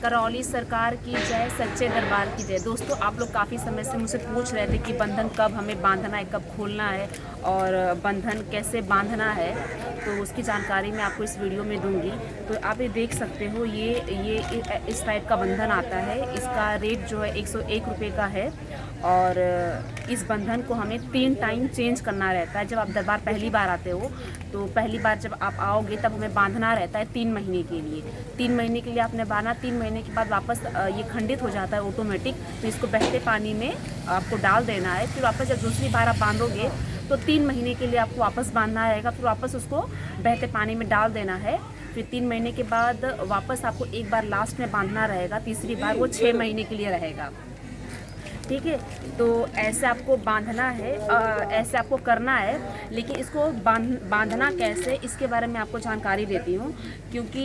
करौली सरकार की जय, सच्चे दरबार की जय। दोस्तों, आप लोग काफ़ी समय से मुझसे पूछ रहे थे कि बंधन कब हमें बांधना है, कब खोलना है और बंधन कैसे बांधना है, तो उसकी जानकारी मैं आपको इस वीडियो में दूंगी। तो आप ये देख सकते हो, ये इस टाइप का बंधन आता है। इसका रेट जो है 101 रुपये का है और इस बंधन को हमें 3 टाइम चेंज करना रहता है। जब आप दरबार पहली बार आते हो तो पहली बार जब आप आओगे तब हमें बांधना रहता है 3 महीने के लिए। 3 महीने के लिए आपने बांधा, 3 महीने के बाद वापस ये खंडित हो जाता है ऑटोमेटिक। तो इसको बहते पानी में आपको डाल देना है। फिर वापस जब दूसरी बार आप बांधोगे तो 3 महीने के लिए आपको वापस बांधना रहेगा। फिर वापस उसको बहते पानी में डाल देना है। फिर 3 महीने के बाद वापस आपको एक बार लास्ट में बांधना रहेगा। तीसरी बार वो 6 महीने के लिए रहेगा। ठीक है, तो ऐसे आपको बांधना है, ऐसे आपको करना है। लेकिन इसको बांधना कैसे, इसके बारे में आपको जानकारी देती हूँ। क्योंकि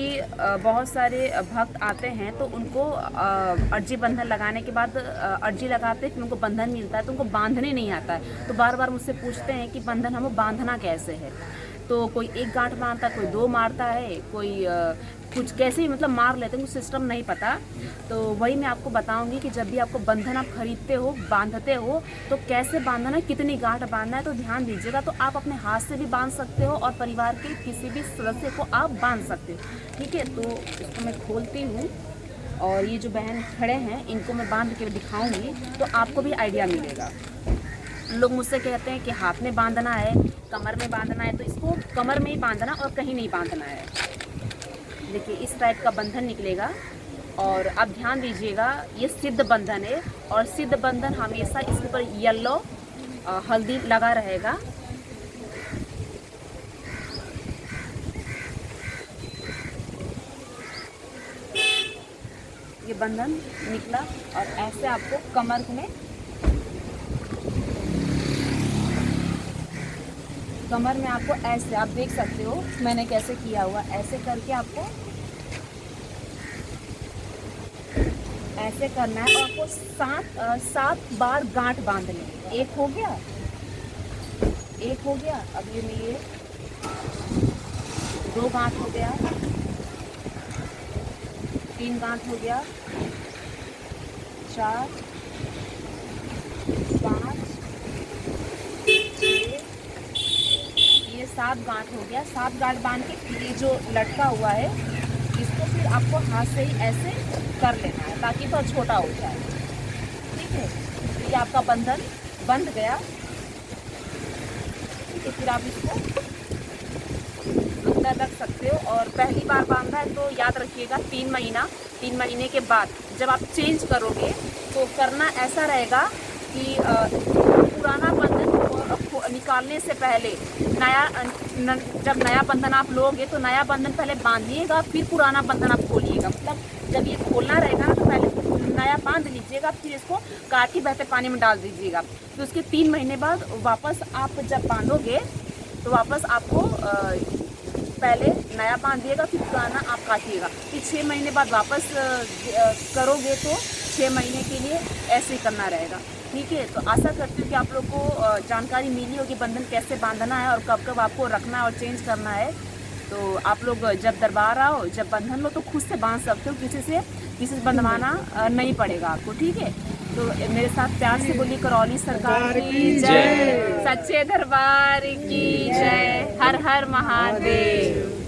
बहुत सारे भक्त आते हैं तो उनको अर्जी बंधन लगाने के बाद अर्जी लगाते हैं, फिर उनको बंधन मिलता है तो उनको बांधने नहीं आता है। तो बार बार मुझसे पूछते हैं कि बंधन हमें बांधना कैसे है। तो कोई एक गांठ मारता है, कोई 2 मारता है, कोई कुछ कैसे ही मतलब मार लेते हैं, कुछ सिस्टम नहीं पता। तो वही मैं आपको बताऊंगी कि जब भी आपको बंधन आप खरीदते हो, बांधते हो, तो कैसे बांधना है, कितनी गांठ बांधना है, तो ध्यान दीजिएगा। तो आप अपने हाथ से भी बांध सकते हो और परिवार के किसी भी सदस्य को आप बांध सकते हो। ठीक है, तो इसको मैं खोलती हूँ और ये जो बहन खड़े हैं इनको मैं बांध के दिखाऊंगी तो आपको भी आइडिया मिलेगा। लोग मुझसे कहते हैं कि हाथ में बांधना है, कमर में बांधना है, तो इसको कमर में ही बांधना और कहीं नहीं बांधना है। देखिए, इस टाइप का बंधन निकलेगा और आप ध्यान दीजिएगा, ये सिद्ध बंधन है और सिद्ध बंधन हमेशा इसके ऊपर येलो हल्दी लगा रहेगा। ये बंधन निकला और ऐसे आपको कमर में आपको ऐसे, आप देख सकते हो मैंने कैसे किया हुआ। ऐसे करके आपको ऐसे करना है और आपको 7 बार गांठ बांधनी है। एक हो गया, अब ये 2 गांठ हो गया, 3 गांठ हो गया, 4, 5, 6, ये 7 गांठ हो गया। 7 गांठ बांध के ये जो लटका हुआ है इसको फिर आपको हाथ से ही ऐसे कर लेना है ताकि तो छोटा हो जाए। ठीक है, ये आपका बंधन बंध गया। ठीक है, फिर आप इसको अंदर रख सकते हो। और पहली बार बांधा है तो याद रखिएगा 3 महीने के बाद जब आप चेंज करोगे तो करना ऐसा रहेगा कि पुराना बंधन निकालने से पहले जब नया बंधन आप लोगे तो नया बंधन पहले बांधिएगा, फिर पुराना बंधन आप खोलिएगा। मतलब जब ये खोलना रहेगा ना तो पहले नया बांध लीजिएगा, फिर इसको काट के बहते पानी में डाल दीजिएगा। तो उसके 3 महीने बाद वापस आप जब बांधोगे तो वापस आपको पहले नया बांधिएगा, फिर पुराना आप काटिएगा। फिर 6 महीने बाद वापस करोगे तो 6 महीने के लिए ऐसे ही करना रहेगा। ठीक है, तो आशा करती हूँ कि आप लोग को जानकारी मिली होगी बंधन कैसे बांधना है और कब कब आपको रखना है और चेंज करना है। तो आप लोग जब दरबार आओ, जब बंधन लो तो खुद से बांध सकते हो, किसी से बंधवाना नहीं पड़ेगा आपको। ठीक है, तो मेरे साथ प्यार से बोलिए, करौली सरकार की जय, सच्चे दरबार की जय, हर हर महादेव।